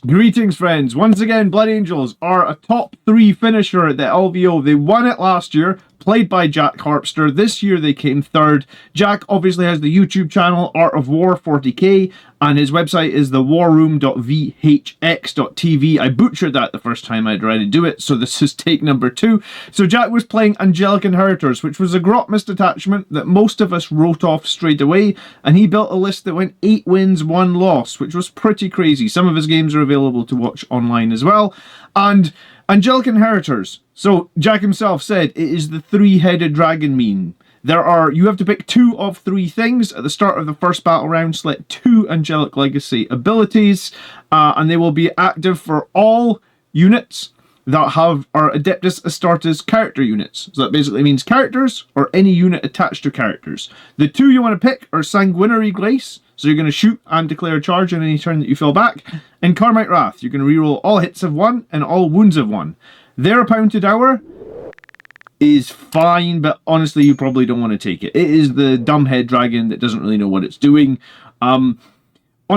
Greetings, friends. Once again, Blood Angels are a top 3 finisher at the LVO. They won it last year, played by Jack Harpster. This year they came third. Jack obviously has the YouTube channel Art of War 40k, and his website is thewarroom.vhx.tv. I butchered that the first time I tried to do it, so this is take number 2. So Jack was playing Angelic Inheritors, which was a Grotmist detachment that most of us wrote off straight away, and he built a list that went 8 wins, 1 loss, which was pretty crazy. Some of his games are available to watch online as well. And Angelic Inheritors. So Jack himself said it is the 3-headed dragon meme. You have to pick 2 of 3 things. At the start of the first battle round, select 2 Angelic Legacy abilities, and they will be active for all units that are Adeptus Astartes character units. So that basically means characters or any unit attached to characters. The 2 you want to pick are Sanguinary Grace, so you're going to shoot and declare a charge on any turn that you fall back, and Carmite Wrath. You're going to reroll all hits of 1 and all wounds of 1. Their Pounded Hour is fine, but honestly you probably don't want to take it. It is the dumbhead dragon that doesn't really know what it's doing. On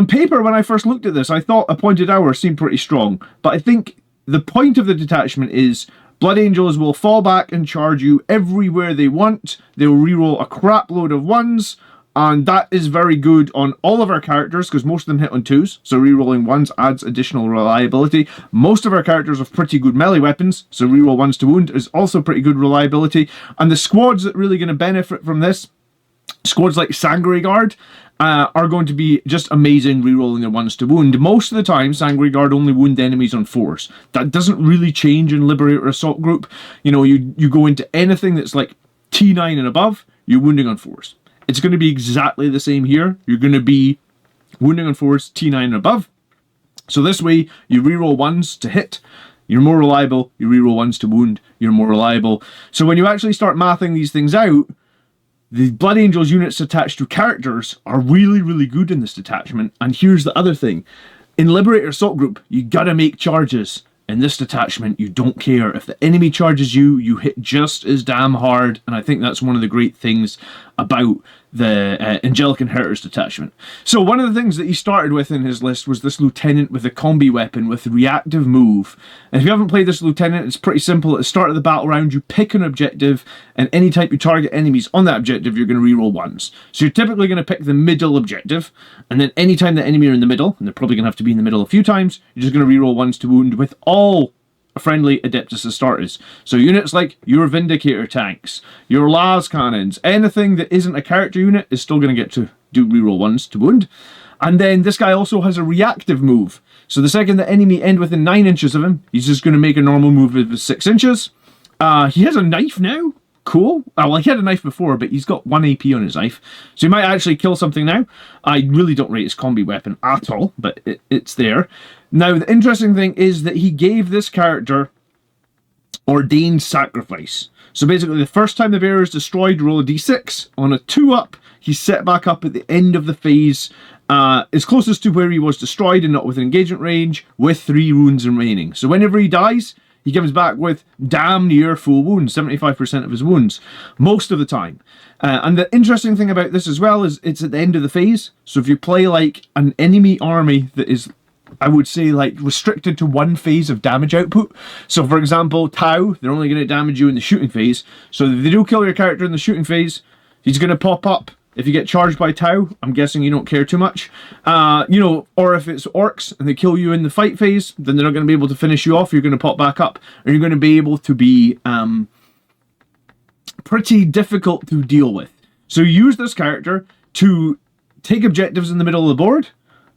paper, when I first looked at this, I thought a Pointed Hour seemed pretty strong, but I think the point of the detachment is Blood Angels will fall back and charge you everywhere they want. They'll reroll a crap load of 1s, and that is very good on all of our characters because most of them hit on 2s, so rerolling 1s adds additional reliability. Most of our characters have pretty good melee weapons, so reroll 1s to wound is also pretty good reliability. And the squads that are really going to benefit from this, squads like Sanguinary Guard, are going to be just amazing rerolling their 1s to wound. Most of the time, Sanguinary Guard only wound enemies on 4s. That doesn't really change in Liberator Assault Group. You know, you go into anything that's like T9 and above, you're wounding on 4s. It's going to be exactly the same here. You're going to be wounding on 4s, T9 and above. So this way, you reroll 1s to hit, you're more reliable. You reroll 1s to wound, you're more reliable. So when you actually start mathing these things out, the Blood Angels units attached to characters are really, really good in this detachment. And here's the other thing. In Liberator Assault Group, you gotta make charges. In this detachment, you don't care. If the enemy charges you, you hit just as damn hard. And I think that's one of the great things about the Angelic Inheritors detachment. So one of the things that he started with in his list was this lieutenant with a combi-weapon with reactive move. And if you haven't played this lieutenant, it's pretty simple. At the start of the battle round, you pick an objective, and any time you target enemies on that objective, you're going to reroll 1s. So you're typically going to pick the middle objective, and then any time the enemy are in the middle, and they're probably going to have to be in the middle a few times, you're just going to reroll 1s to wound with all friendly Adeptus Astartes. So units like your Vindicator tanks, your Lascannons, anything that isn't a character unit is still going to get to do reroll 1s to wound. And then this guy also has a reactive move. So the second the enemy end within 9 inches of him, he's just going to make a normal move of 6 inches. He has a knife now. Cool. Well, he had a knife before, but he's got 1 AP on his knife. So he might actually kill something now. I really don't rate his combi weapon at all, but it's there. Now, the interesting thing is that he gave this character Ordained Sacrifice. So basically, the first time the bearer is destroyed, roll a d6. On a 2-up, he's set back up at the end of the phase, as closest to where he was destroyed and not within engagement range, with 3 wounds remaining. So whenever he dies, he comes back with damn near full wounds, 75% of his wounds, most of the time. And the interesting thing about this as well is it's at the end of the phase. So if you play like an enemy army that is, I would say, like restricted to 1 phase of damage output. So for example, Tau, they're only going to damage you in the shooting phase. So if they do kill your character in the shooting phase, he's going to pop up. If you get charged by Tau, I'm guessing you don't care too much. You know, or if it's orcs and they kill you in the fight phase, then they're not going to be able to finish you off. You're going to pop back up, and you're going to be able to be pretty difficult to deal with. So use this character to take objectives in the middle of the board,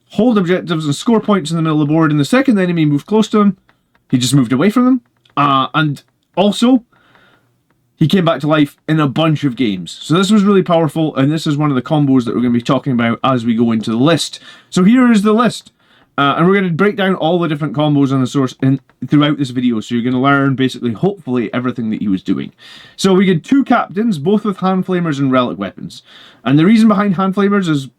hold objectives and score points in the middle of the board, and the second the enemy moved close to him, he just moved away from them. And also, he came back to life in a bunch of games. So this was really powerful, and this is one of the combos that we're going to be talking about as we go into the list. So here is the list. And we're going to break down all the different combos on the source throughout this video. So you're going to learn, basically, hopefully, everything that he was doing. So we get 2 captains, both with hand flamers and relic weapons. And the reason behind hand flamers is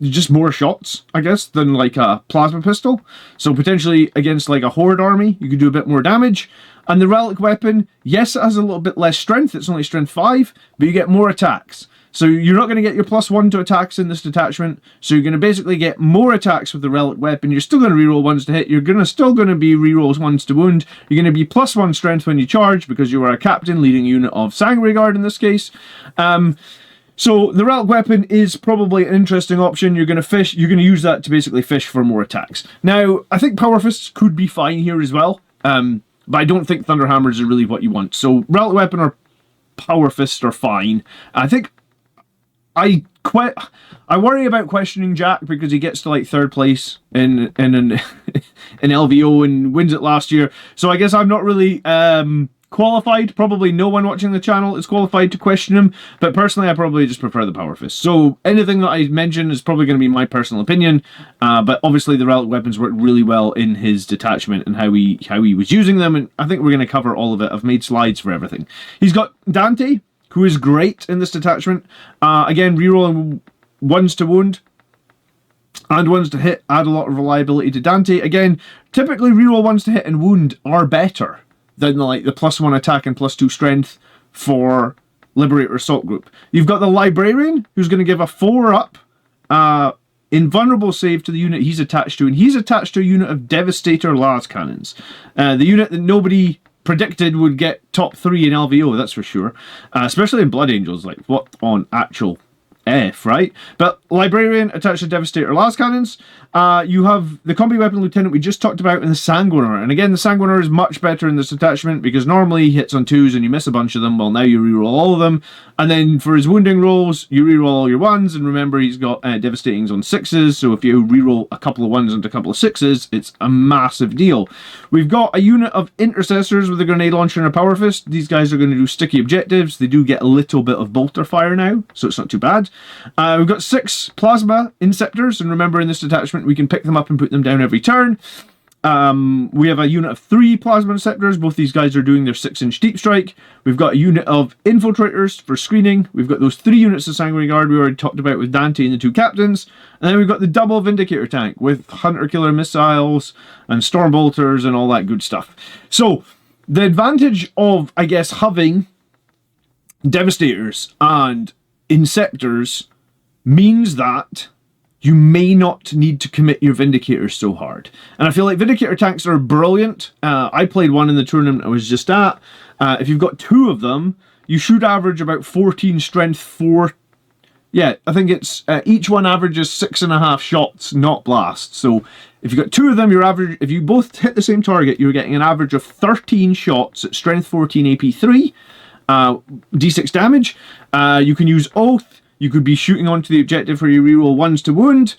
just more shots, I guess, than like a plasma pistol. So potentially against like a horde army, you could do a bit more damage. And the relic weapon, yes, it has a little bit less strength. It's only strength 5, but you get more attacks. So you're not going to get your +1 to attacks in this detachment. So you're going to basically get more attacks with the relic weapon. You're still going to reroll 1s to hit. You're still going to be rerolls 1s to wound. You're going to be +1 strength when you charge because you are a captain leading a unit of Sanguinary Guard in this case. So the relic weapon is probably an interesting option. You're going to use that to basically fish for more attacks. Now, I think Power Fists could be fine here as well. But I don't think Thunder Hammers are really what you want. So relic weapon or Power Fists are fine. I think I worry about questioning Jack because he gets to like 3rd place in LVO and wins it last year. So I guess I'm not really qualified. Probably no one watching the channel is qualified to question him. But personally, I probably just prefer the Power Fist. So anything that I mention is probably going to be my personal opinion. But obviously the relic weapons worked really well in his detachment and how he was using them. And I think we're going to cover all of it. I've made slides for everything. He's got Dante, who is great in this detachment. Again, rerolling 1s to wound and 1s to hit add a lot of reliability to Dante. Again, typically reroll 1s to hit and wound are better than like the +1 attack and +2 strength for Liberator Assault Group. You've got the Librarian, who's going to give a 4-up invulnerable save to the unit he's attached to, and he's attached to a unit of Devastator Lascannons. The unit that nobody predicted would get top 3 in LVO, that's for sure. Especially in Blood Angels, like what on actual F, right? But Librarian attached to Devastator Lascannons. You have the combi-weapon lieutenant we just talked about in the Sanguinary. And again, the Sanguinary is much better in this attachment because normally he hits on 2s and you miss a bunch of them. Well, now you reroll all of them. And then for his wounding rolls, you reroll all your 1s. And remember, he's got devastatings on 6s. So if you reroll a couple of 1s and a couple of 6s, it's a massive deal. We've got a unit of Intercessors with a grenade launcher and a Power Fist. These guys are going to do sticky objectives. They do get a little bit of bolter fire now, so it's not too bad. We've got 6 Plasma Inceptors, and remember in this detachment we can pick them up and put them down every turn. We have a unit of 3 Plasma Inceptors. Both these guys are doing their 6-inch deep strike. We've got a unit of Infiltrators for screening. We've got those 3 units of Sanguinary Guard we already talked about with Dante and the 2 captains. And then we've got the double Vindicator tank with Hunter Killer missiles and Storm Bolters and all that good stuff. So the advantage of, I guess, having Devastators and Inceptors means that you may not need to commit your Vindicators so hard. And I feel like Vindicator tanks are brilliant. I played one in the tournament I was just at. If you've got 2 of them, you should average about 14 strength, 4... Yeah, I think it's... each one averages 6.5 shots, not blasts. So if you've got 2 of them, your average... If you both hit the same target, you're getting an average of 13 shots at strength 14 AP 3. D6 damage. You can use Oath. You could be shooting onto the objective where you reroll 1s to wound.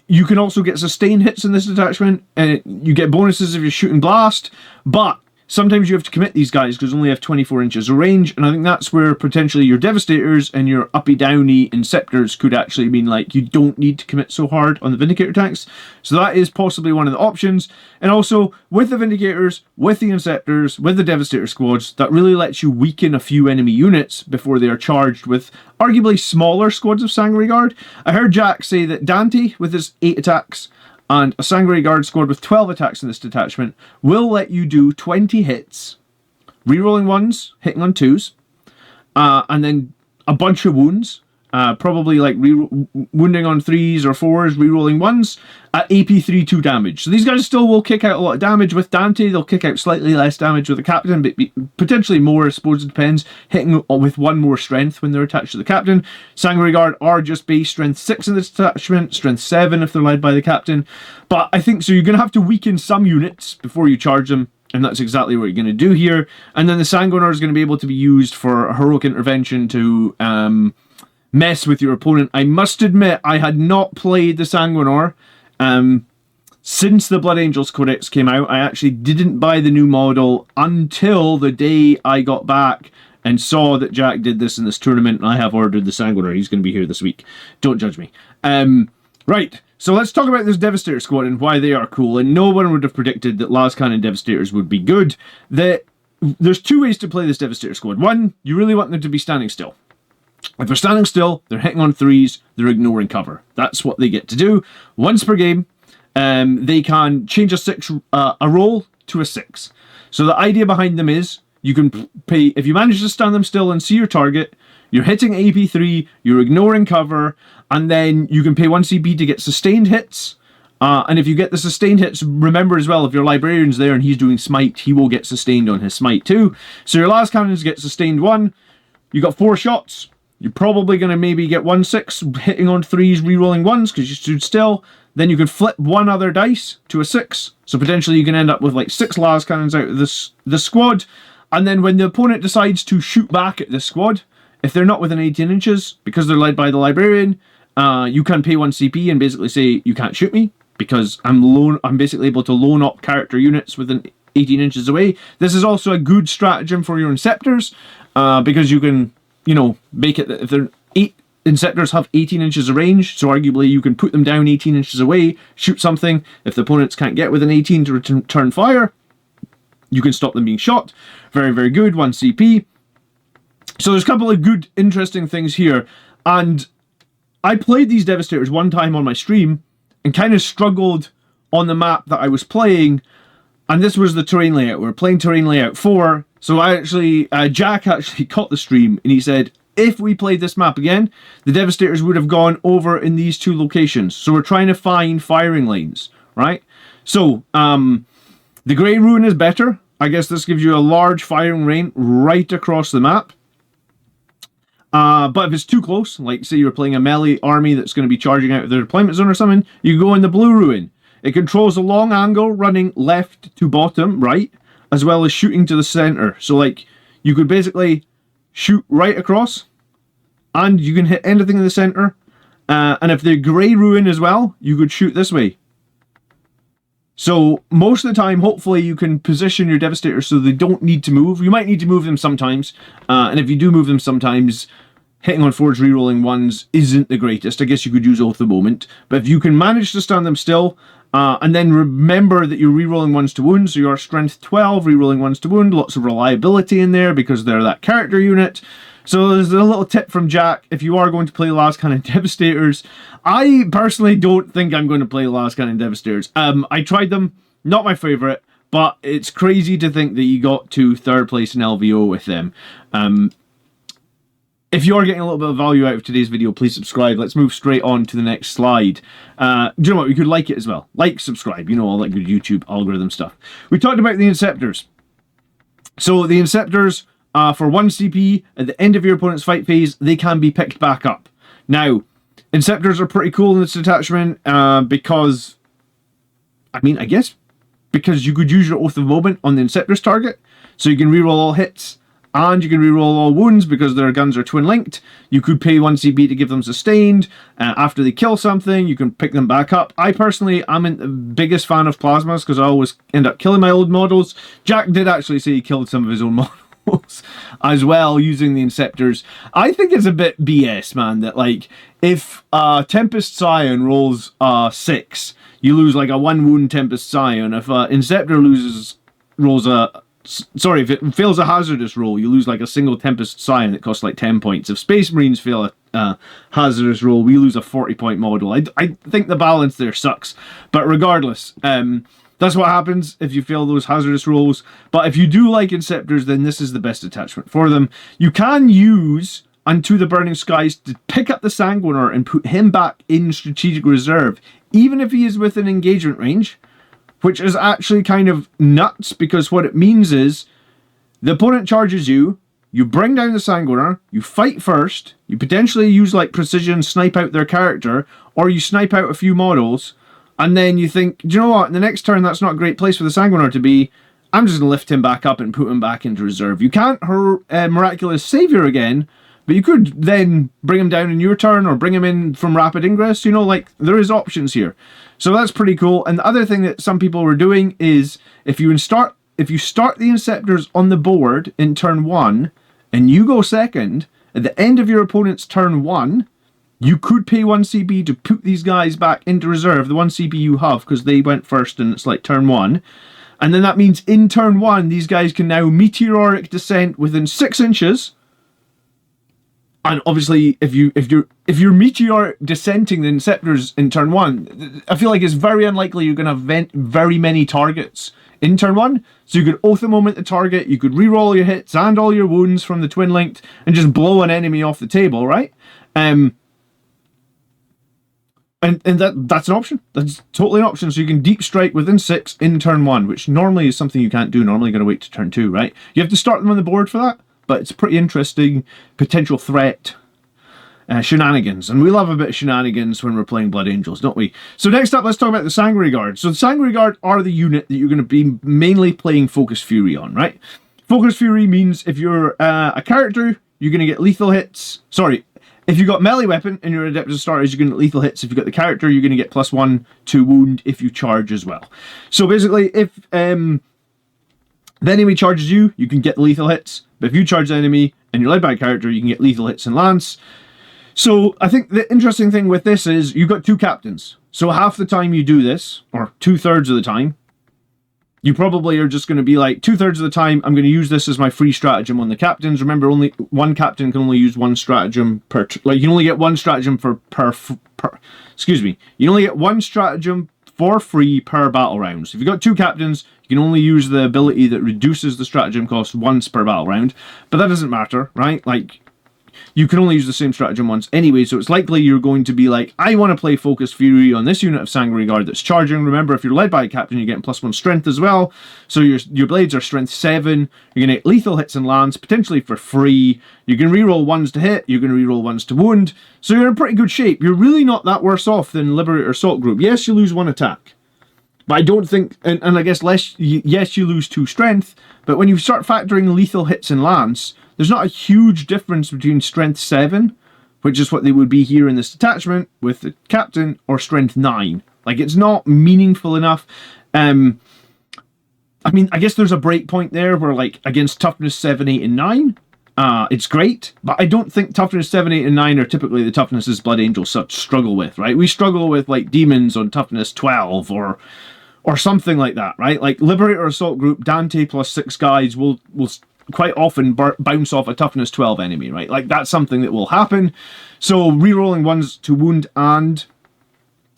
You can also get sustain hits in this attachment, and you get bonuses if you're shooting blast, but sometimes you have to commit these guys because they only have 24 inches of range, and I think that's where potentially your Devastators and your uppy-downy Inceptors could actually mean like you don't need to commit so hard on the Vindicator tanks. So that is possibly one of the options. And also, with the Vindicators, with the Inceptors, with the Devastator squads, that really lets you weaken a few enemy units before they are charged with arguably smaller squads of Sanguinary Guard. I heard Jack say that Dante, with his 8 attacks, and a Sanguinary Guard squad with 12 attacks in this detachment will let you do 20 hits, rerolling 1s, hitting on 2s, and then a bunch of wounds, probably like wounding on 3s or 4s, rerolling 1s, at AP 3 2 damage. So these guys still will kick out a lot of damage with Dante. They'll kick out slightly less damage with the captain, but potentially more, I suppose it depends, hitting with 1 more strength when they're attached to the captain. Sanguinary Guard are just base strength 6 in this detachment, strength 7 if they're led by the captain. But I think, so you're going to have to weaken some units before you charge them, and that's exactly what you're going to do here. And then the Sanguinary is going to be able to be used for a heroic intervention to mess with your opponent. I must admit, I had not played the Sanguinary since the Blood Angels Codex came out. I actually didn't buy the new model until the day I got back and saw that Jack did this in this tournament, and I have ordered the Sanguinary. He's going to be here this week. Don't judge me. Right, so let's talk about this Devastator squad and why they are cool. And no one would have predicted that Lascannon Devastators would be good. There's 2 ways to play this Devastator squad. One, you really want them to be standing still. If they're standing still, they're hitting on 3s, they're ignoring cover. That's what they get to do. Once per game, they can change a roll to a 6. So the idea behind them is you can pay, if you manage to stand them still and see your target, You're hitting AP3, you're ignoring cover, and then you can pay 1 CP to get sustained hits. And if you get the sustained hits, remember as well, if your librarian's there and he's doing smite, he will get sustained on his smite too. So your Lascannons get sustained 1. You got 4 shots. You're probably going to maybe get 1/6 hitting on 3s, rerolling 1s because you stood still. Then you can flip 1 other dice to a 6. So potentially you can end up with like 6 Lascannons out of this squad. And then when the opponent decides to shoot back at this squad, if they're not within 18 inches, because they're led by the librarian, you can pay 1 CP and basically say, you can't shoot me, because I'm basically able to loan up character units within 18 inches away. This is also a good stratagem for your Inceptors, because you can, make it that if they're Inceptors have 18 inches of range, so arguably you can put them down 18 inches away, shoot something. If the opponents can't get within 18 to return fire, you can stop them being shot. Very, very good, 1 CP. So there's a couple of good, interesting things here. And I played these Devastators one time on my stream and kind of struggled on the map that I was playing. And this was the terrain layout. We were playing terrain layout 4. So Jack actually caught the stream and he said, if we played this map again, the Devastators would have gone over in these 2 locations. So we're trying to find firing lanes, right? So, the Grey Ruin is better. I guess this gives you a large firing range right across the map. But if it's too close, like say you're playing a melee army that's going to be charging out of their deployment zone or something, you go in the Blue Ruin. It controls a long angle running left to bottom, right, as well as shooting to the center. So like, you could basically shoot right across, and you can hit anything in the center. And if the Grey Ruin as well, you could shoot this way. So most of the time, hopefully, you can position your Devastators so they don't need to move. You might need to move them sometimes, and if you do move them sometimes, hitting on 4s, rerolling 1s isn't the greatest. I guess you could use Oath of the Moment, but if you can manage to stand them still, and then remember that you're rerolling 1s to wound, so you're strength 12, rerolling 1s to wound, lots of reliability in there because they're that character unit. So there's a little tip from Jack, if you are going to play Lascannon Devastators. I personally don't think I'm going to play Lascannon Devastators. I tried them, not my favourite, but it's crazy to think that you got to 3rd place in LVO with them. If you are getting a little bit of value out of today's video, please subscribe. Let's move straight on to the next slide. Do you know what? You could like it as well. Like, subscribe, all that good YouTube algorithm stuff. We talked about the Inceptors. So the Inceptors, for 1 CP, at the end of your opponent's fight phase, they can be picked back up. Now, Inceptors are pretty cool in this attachment because, I guess, because you could use your Oath of Moment on the Inceptor's target. So you can reroll all hits, and you can reroll all wounds because their guns are twin-linked. You could pay 1 CP to give them sustained. After they kill something, you can pick them back up. I personally am the biggest fan of plasmas because I always end up killing my old models. Jack did actually say he killed some of his own models as well using the Inceptors. I think it's a bit BS, man, that like if Tempest Scion rolls 6, you lose like a 1 wound Tempest Scion. If Inceptor if it fails a hazardous roll, you lose like a single Tempest Scion that costs like 10 points. If Space Marines fail a hazardous roll, we lose a 40-point model. I think the balance there sucks. But regardless, that's what happens if you fail those hazardous rolls. But if you do like Inceptors, then this is the best attachment for them. You can use Unto the Burning Skies to pick up the Sanguinary and put him back in strategic reserve, even if he is within engagement range, which is actually kind of nuts, because what it means is the opponent charges you, you bring down the Sanguinary, you fight first, you potentially use like precision, snipe out their character, or you snipe out a few models, and then you think, do you know what, in the next turn that's not a great place for the Sanguinary to be, I'm just going to lift him back up and put him back into reserve. You can't Miraculous Savior again, but you could then bring him down in your turn, or bring him in from Rapid Ingress, like there is options here. So that's pretty cool. And the other thing that some people were doing is if you start the Inceptors on the board in turn 1 and you go second, at the end of your opponent's turn 1, you could pay 1 CP to put these guys back into reserve, the 1 CP you have, because they went first and it's like turn 1. And then that means in turn 1, these guys can now meteoric descent within 6 inches And obviously, if you're meteoric descenting the Inceptors in turn 1, I feel like it's very unlikely you're going to have very many targets in turn 1. So you could Oath a Moment the target, you could reroll your hits and all your wounds from the Twin Linked and just blow an enemy off the table, right? And that's an option. That's totally an option. So you can deep strike within 6 in turn 1, which normally is something you can't do. Normally you're going to wait to turn 2, right? You have to start them on the board for that. But it's a pretty interesting potential threat. Shenanigans. And we love a bit of shenanigans when we're playing Blood Angels, don't we? So next up, let's talk about the Sanguinary Guard. So the Sanguinary Guard are the unit that you're going to be mainly playing Focus Fury on, right? Focus Fury means if you're a character, you're going to get lethal hits. Sorry, if you've got melee weapon and you're Adeptus Astartes, you're going to get lethal hits. If you've got the character, you're going to get +1 to wound if you charge as well. So basically, if the enemy charges you, you can get lethal hits. But if you charge the enemy and you're led by a character, you can get lethal hits and lance. So I think the interesting thing with this is you've got 2 captains. So half the time you do this, or 2/3 of the time, you probably are just going to be like, 2/3 of the time, I'm going to use this as my free stratagem on the captains. Remember, only one captain can only use one stratagem per... Like, you can only get one stratagem excuse me. You only get one stratagem for free per battle round. So if you've got 2 captains, you can only use the ability that reduces the stratagem cost once per battle round. But that doesn't matter, right? Like, you can only use the same stratagem once anyway, so it's likely you're going to be like, I want to play Focus Fury on this unit of Sanguinary Guard that's charging. Remember, if you're led by a captain, you're getting +1 strength as well. So your blades are strength 7. You're going to get lethal hits and lance, potentially for free. You can reroll 1s to hit. You're going to reroll 1s to wound. So you're in pretty good shape. You're really not that worse off than Liberator Assault Group. Yes, you lose 1 attack. But I don't think, and I guess yes, you lose 2 strength, but when you start factoring lethal hits and lance, there's not a huge difference between strength 7, which is what they would be here in this detachment, with the captain, or strength 9. Like, it's not meaningful enough. I mean, I guess there's a break point there where, like, against toughness 7, 8, and 9, it's great, but I don't think toughness 7, 8, and 9 are typically the toughnesses Blood Angels such struggle with, right? We struggle with, like, demons on toughness 12, or something like that, right? Like, Liberator Assault Group, Dante +6 guys will quite often bounce off a toughness 12 enemy, right? Like, that's something that will happen. So rerolling 1s to wound and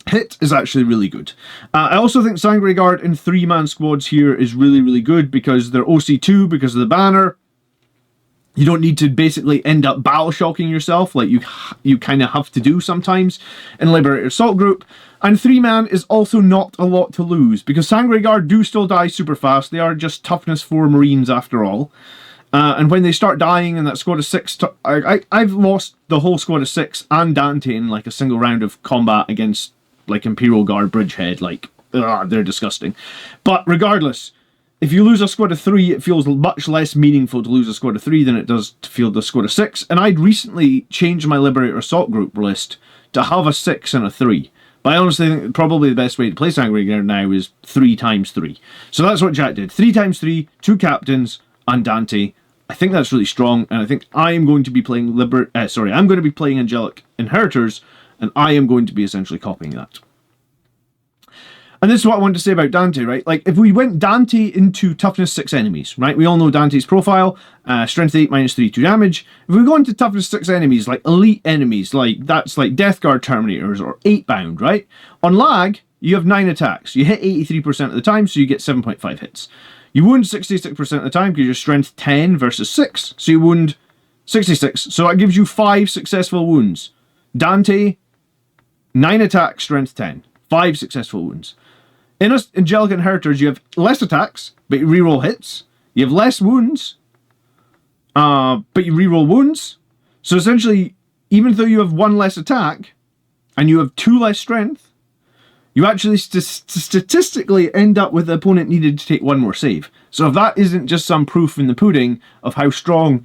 hit is actually really good. I also think Sanguinary Guard in 3-man squads here is really, really good because they're OC2 because of the banner. You don't need to basically end up battle shocking yourself like you kind of have to do sometimes in Liberator Assault Group. And 3-man is also not a lot to lose because Sanguinary Guard do still die super fast. They are just toughness 4 Marines after all. And when they start dying in that squad of 6, I've lost the whole squad of 6 and Dante in like a single round of combat against like Imperial Guard Bridgehead. Like, they're disgusting. But regardless, if you lose a squad of 3, it feels much less meaningful to lose a squad of 3 than it does to field a squad of 6. And I'd recently changed my Liberator Assault Group list to have a 6 and a 3. But I honestly think probably the best way to play Sanguinary Guard now is 3 times 3. So that's what Jack did. 3 times 3, 2 captains, and Dante. I think that's really strong, and I think I am going to be playing I'm going to be playing Angelic Inheritors, and I am going to be essentially copying that. And this is what I wanted to say about Dante, right? Like, if we went Dante into toughness 6 enemies, right? We all know Dante's profile, strength 8, -3, 2 damage. If we go into toughness 6 enemies, like elite enemies, like that's like Death Guard Terminators or 8-bound, right? On lag, you have 9 attacks. You hit 83% of the time, so you get 7.5 hits. You wound 66% of the time because you're strength 10 versus 6, so you wound 66. So that gives you 5 successful wounds. Dante, 9 attacks, strength 10. 5 successful wounds. In Angelic Inheritors, you have less attacks, but you reroll hits. You have less wounds, but you reroll wounds. So essentially, even though you have 1 less attack, and you have 2 less strength, you actually statistically end up with the opponent needed to take 1 more save. So if that isn't just some proof in the pudding of how strong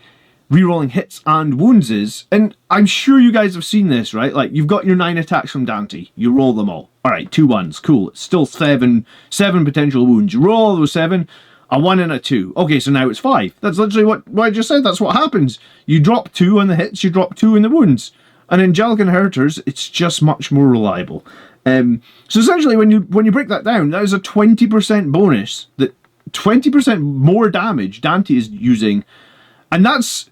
rerolling hits and wounds is, and I'm sure you guys have seen this, right? Like, you've got your 9 attacks from Dante. You roll them all. Alright, 2 1s. Cool. It's still 7 potential wounds. You roll all those 7, a 1 and a 2. Okay, so now it's 5. That's literally what I just said. That's what happens. You drop 2 on the hits, you drop 2 in the wounds. And in Angelic Inheritors, it's just much more reliable. So essentially, when you break that down, that is a 20% bonus, that 20% more damage Dante is using, and that's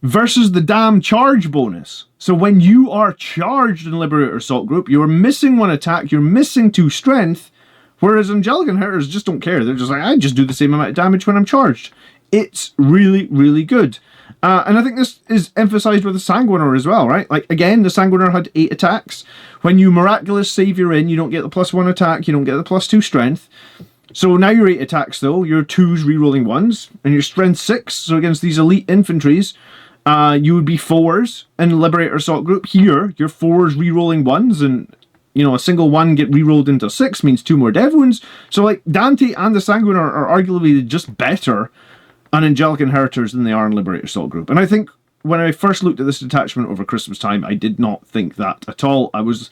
versus the damn charge bonus. So when you are charged in Liberator Assault Group, you're missing 1 attack, you're missing 2 strength, whereas Angelic Inheritors just don't care. They're just like, I just do the same amount of damage when I'm charged. It's really, really good. And I think this is emphasized with the Sanguinary as well, right? Like, again, the Sanguinary had 8 attacks. When you miraculous save your in, you don't get the +1 attack, you don't get the +2 strength. So now your 8 attacks, though, your 2s rerolling 1s, and your strength 6. So against these elite infantries, you would be 4s in Liberator Assault Group. Here, your 4s rerolling 1s, and, you know, a single 1 get rerolled into 6 means 2 more dev wounds. So, like, Dante and the Sanguinary are arguably just better on Angelic Inheritors than they are in Liberator Assault Group. And I think when I first looked at this detachment over Christmas time, I did not think that at all. I was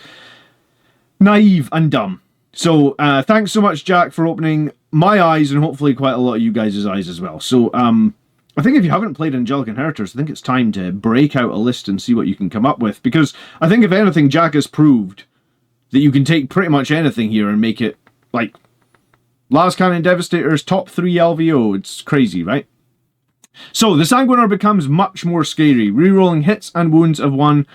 naive and dumb. So thanks so much, Jack, for opening my eyes and hopefully quite a lot of you guys' eyes as well. So I think if you haven't played Angelic Inheritors, I think it's time to break out a list and see what you can come up with. Because I think if anything, Jack has proved that you can take pretty much anything here and make it like Lascannon Devastators, top 3 LVO. It's crazy, right? So the Sanguinary becomes much more scary, rerolling hits and wounds of 1,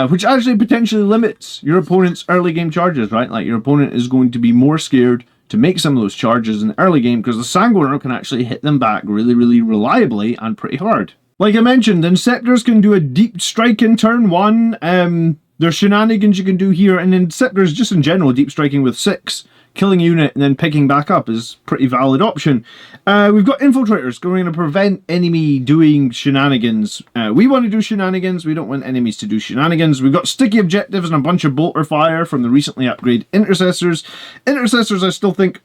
which actually potentially limits your opponent's early game charges, right? Like, your opponent is going to be more scared to make some of those charges in the early game because the Sanguinary can actually hit them back really, really reliably and pretty hard. Like I mentioned, Inceptors can do a deep strike in turn 1. There's shenanigans you can do here, and Inceptors just in general, deep striking with 6. Killing a unit and then picking back up is a pretty valid option. We've got Infiltrators going to prevent enemy doing shenanigans. We want to do shenanigans. We don't want enemies to do shenanigans. We've got Sticky Objectives and a bunch of Bolter Fire from the recently upgraded Intercessors. Intercessors, I still think,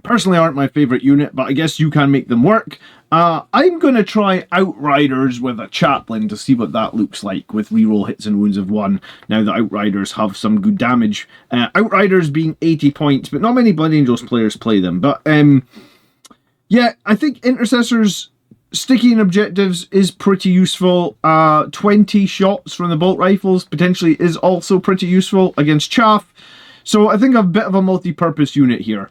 personally aren't my favourite unit, but I guess you can make them work. I'm going to try Outriders with a Chaplain to see what that looks like with reroll hits and wounds of 1, now that Outriders have some good damage. Outriders being 80 points, but not many Blood Angels players play them. But yeah, I think Intercessors sticking objectives is pretty useful. 20 shots from the bolt rifles potentially is also pretty useful against chaff. So I think a bit of a multi-purpose unit here.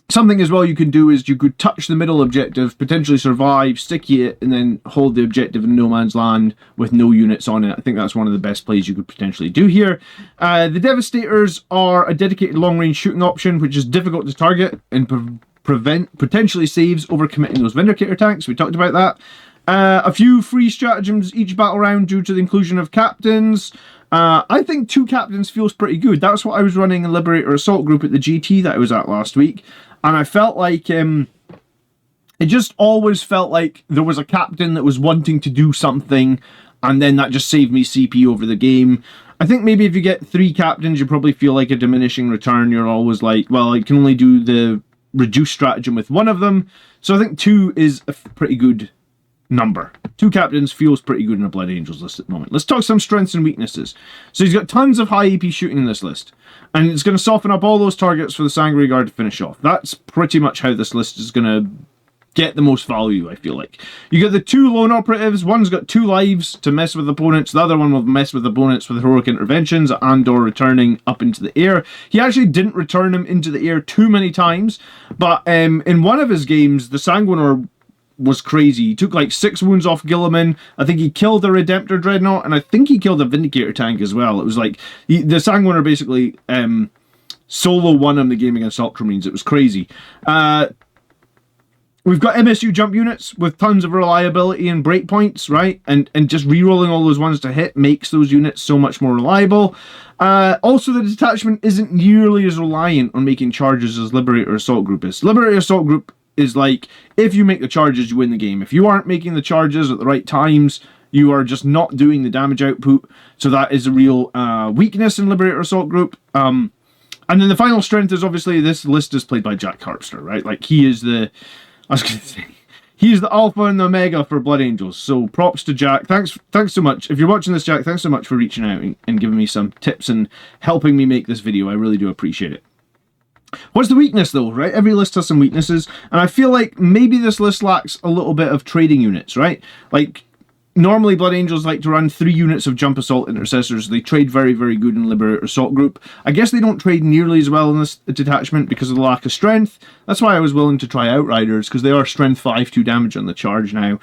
Something as well you can do is you could touch the middle objective, potentially survive, sticky it, and then hold the objective in no man's land with no units on it. I think that's one of the best plays you could potentially do here. The Devastators are a dedicated long-range shooting option, which is difficult to target and prevent potentially saves overcommitting those Vindicator tanks. We talked about that. A few free stratagems each battle round due to the inclusion of captains. I think 2 captains feels pretty good. That's what I was running in Liberator Assault Group at the GT that I was at last week. And I felt like, it just always felt like there was a captain that was wanting to do something, and then that just saved me CP over the game. I think maybe if you get 3 captains, you probably feel like a diminishing return. You're always like, well, I can only do the reduced stratagem with 1 of them. So I think 2 is a pretty good number. 2 captains feels pretty good in a Blood Angels list at the moment. Let's talk some strengths and weaknesses. So he's got tons of high AP shooting in this list, and it's going to soften up all those targets for the Sanguinary Guard to finish off. That's pretty much how this list is going to get the most value, I feel like. You get the 2 lone operatives. One's got 2 lives to mess with opponents. The other one will mess with opponents with heroic interventions and or returning up into the air. He actually didn't return him into the air too many times, but in one of his games, the Sanguinary was crazy. He took like 6 wounds off Gilliman. I think he killed the Redemptor Dreadnought, and I think he killed the Vindicator tank as well. It was like, the Sanguinary basically solo won him the game against Ultramarines. It was crazy. We've got MSU jump units with tons of reliability and breakpoints, right? And just re-rolling all those ones to hit makes those units so much more reliable. Also, the detachment isn't nearly as reliant on making charges as Liberator Assault Group is. Liberator Assault Group is like, if you make the charges, you win the game. If you aren't making the charges at the right times, you are just not doing the damage output. So that is a real weakness in Liberator Assault Group. And then the final strength is obviously this list is played by Jack Harpster, right? Like, he is the, I was going to say, he's the alpha and the omega for Blood Angels. So props to Jack. Thanks so much. If you're watching this, Jack, thanks so much for reaching out and giving me some tips and helping me make this video. I really do appreciate it. What's the weakness though, right? Every list has some weaknesses, and I feel like maybe this list lacks a little bit of trading units, right? Like, normally Blood Angels like to run 3 units of Jump Assault Intercessors. They trade very, very good in Liberator Assault Group. I guess they don't trade nearly as well in this detachment because of the lack of strength. That's why I was willing to try Outriders, because they are strength 5, 2 damage on the charge now.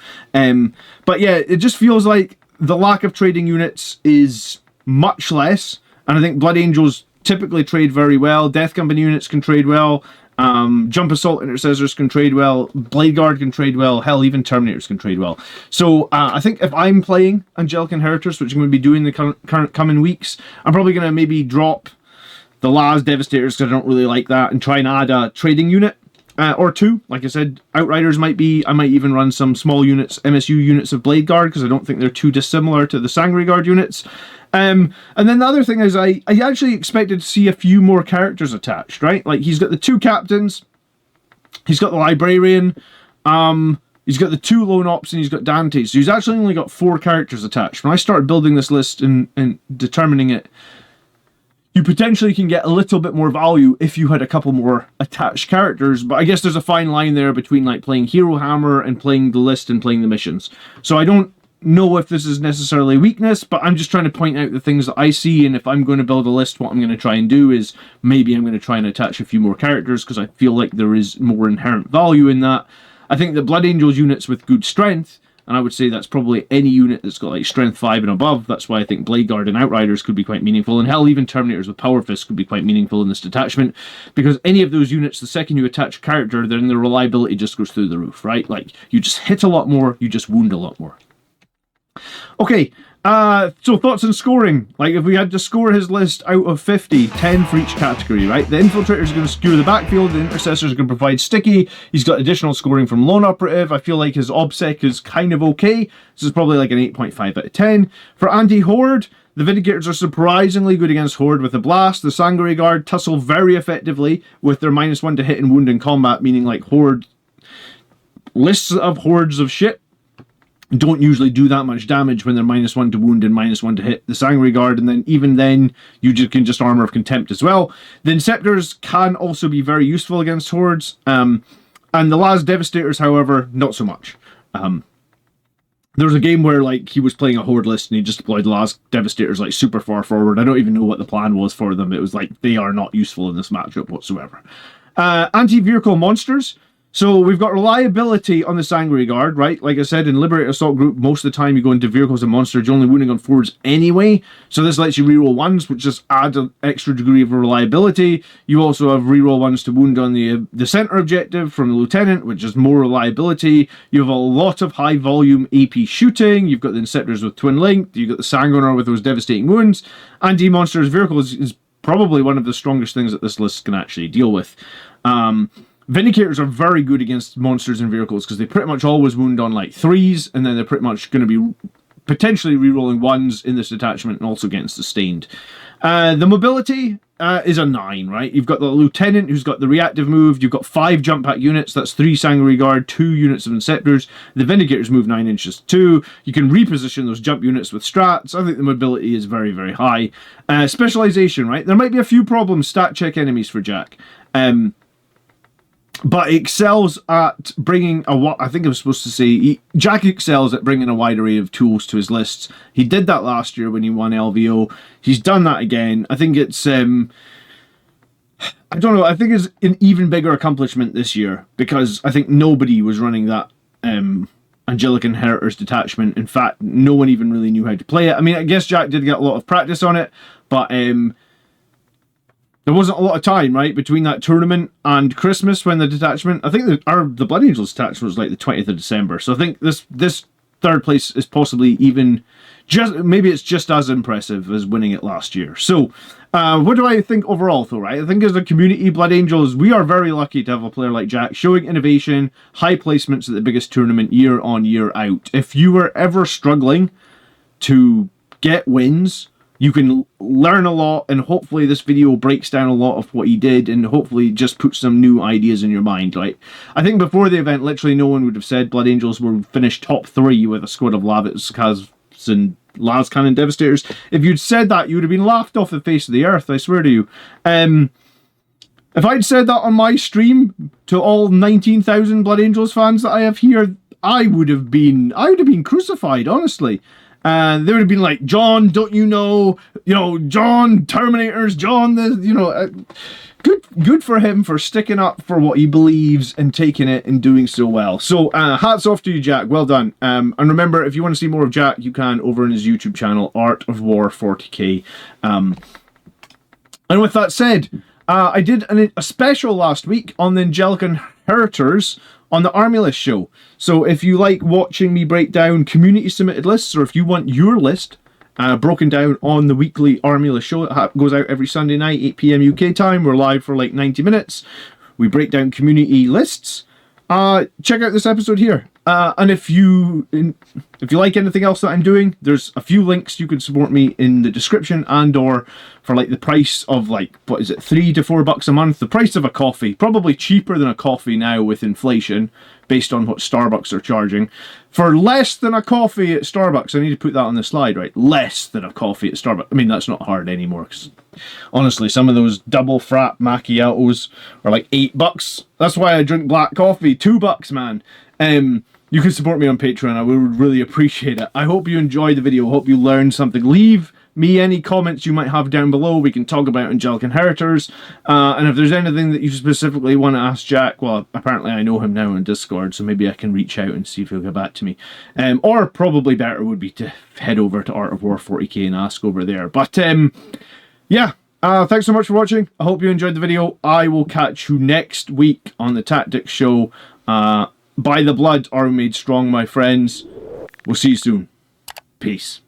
But yeah, it just feels like the lack of trading units is much less, and I think Blood Angels typically trade very well. Death Company units can trade well. Jump Assault Intercessors can trade well. Blade Guard can trade well. Hell, even Terminators can trade well. So I think if I'm playing Angelic Inheritors, which I'm going to be doing the current coming weeks, I'm probably going to maybe drop the Lascannon Devastators because I don't really like that, and try and add a trading unit or 2. Like I said, Outriders might be. I might even run some small units, MSU units of Blade Guard, because I don't think they're too dissimilar to the Sanguinary Guard units. And then the other thing is I actually expected to see a few more characters attached, right? Like, he's got the 2 captains, he's got the librarian, he's got the 2 lone ops, and he's got Dante. So he's actually only got 4 characters attached. When I started building this list and determining it, you potentially can get a little bit more value if you had a couple more attached characters, but I guess there's a fine line there between like playing Hero Hammer and playing the list and playing the missions. So I don't know if this is necessarily weakness, but I'm just trying to point out the things that I see, and if I'm going to build a list, what I'm going to try and do is maybe I'm going to try and attach a few more characters, because I feel like there is more inherent value in that. I think that Blood Angels units with good strength, and I would say that's probably any unit that's got like strength 5 and above. That's why I think Blade Guard and Outriders could be quite meaningful, and hell, even Terminators with Power Fist could be quite meaningful in this detachment, because any of those units, the second you attach a character, then the reliability just goes through the roof, right? Like, you just hit a lot more, you just wound a lot more. Okay, so thoughts on scoring. Like, if we had to score his list out of 50, 10 for each category, right? The Infiltrator is going to skewer the backfield, the Intercessors are going to provide sticky, he's got additional scoring from Lone Operative, I feel like his OBSEC is kind of okay, this is probably like an 8.5 out of 10. For Anti-Horde, the Vindicators are surprisingly good against Horde with the Blast. The Sanguinary Guard tussle very effectively with their -1 to hit and wound in combat, meaning like Horde, lists of hordes of shit don't usually do that much damage when they're -1 to wound and -1 to hit the Sanguinary Guard, and then even then you can just Armor of Contempt as well. The Inceptors can also be very useful against hordes, and the Lascannon Devastators, however, not so much. There was a game where like he was playing a horde list and he just deployed Lascannon Devastators like super far forward. I don't even know what the plan was for them. It was like, they are not useful in this matchup whatsoever. Anti-vehicle monsters. So we've got reliability on the Sanguinary Guard, right? Like I said, in Liberator Assault Group, most of the time you go into vehicles and monsters, you're only wounding on forwards anyway. So this lets you reroll 1s, which just add an extra degree of reliability. You also have reroll 1s to wound on the center objective from the Lieutenant, which is more reliability. You have a lot of high volume AP shooting. You've got the Inceptors with Twin Link. You've got the Sanguinary with those devastating wounds. Anti-monsters vehicles is probably one of the strongest things that this list can actually deal with. Vindicators are very good against monsters and vehicles because they pretty much always wound on like 3s, and then they're pretty much going to be potentially rerolling 1s in this detachment and also getting sustained. The mobility is a 9, right? You've got the Lieutenant who's got the reactive move. You've got 5 jump pack units. That's 3 Sanguinary Guard, 2 units of Inceptors. The Vindicators move 9 inches too. You can reposition those jump units with strats. I think the mobility is very, very high. Specialization, right? There might be a few problems stat check enemies for Jack. But he excels at bringing I think I was supposed to say, Jack excels at bringing a wide array of tools to his lists. He did that last year when he won LVO. He's done that again. I think it's, I don't know, I think it's an even bigger accomplishment this year because I think nobody was running that Angelic Inheritors detachment. In fact, no one even really knew how to play it. I mean, I guess Jack did get a lot of practice on it, but there wasn't a lot of time, right, between that tournament and Christmas when the detachment... I think the Blood Angels detachment was like the 20th of December. So I think this third place is possibly even... maybe it's just as impressive as winning it last year. So, what do I think overall, though, right? I think as a community, Blood Angels, we are very lucky to have a player like Jack showing innovation, high placements at the biggest tournament year on, year out. If you were ever struggling to get wins... you can learn a lot, and hopefully this video breaks down a lot of what he did and hopefully just puts some new ideas in your mind, right? I think before the event, literally no one would have said Blood Angels would finish top 3 with a squad of Lavits and Lascannon Devastators. If you'd said that, you would have been laughed off the face of the earth, I swear to you. If I'd said that on my stream to all 19,000 Blood Angels fans that I have here, I would have been crucified, honestly. And they would have been like, John, don't you know, John, Terminators, John, good for him for sticking up for what he believes and taking it and doing so well. So hats off to you, Jack. Well done. And remember, if you want to see more of Jack, you can over on his YouTube channel, Art of War 40k. And with that said, I did a special last week on the Angelic Inheritors on the Army List show. So if you like watching me break down community submitted lists, or if you want your list broken down on the weekly Army List show, it goes out every Sunday night, 8 PM UK time. We're live for like 90 minutes. We break down community lists. Check out this episode here. And if you like anything else that I'm doing, there's a few links you can support me in the description, and or for like the price of like, what is it, $3 to $4 a month, the price of a coffee, probably cheaper than a coffee now with inflation, based on what Starbucks are charging. For less than a coffee at Starbucks, I need to put that on the slide, right? Less than a coffee at Starbucks. I mean, that's not hard anymore, because honestly, some of those double frat macchiatos are like $8. That's why I drink black coffee. $2, man. You can support me on Patreon. I would really appreciate it. I hope you enjoyed the video. Hope you learned something. Leave me any comments you might have down below. We can talk about Angelic Inheritors. And if there's anything that you specifically want to ask Jack, well, apparently I know him now on Discord, so maybe I can reach out and see if he'll get back to me. Or probably better would be to head over to Art of War 40k and ask over there. But yeah, thanks so much for watching. I hope you enjoyed the video. I will catch you next week on the Tactics show. By the blood are we made strong, my friends. We'll see you soon. Peace.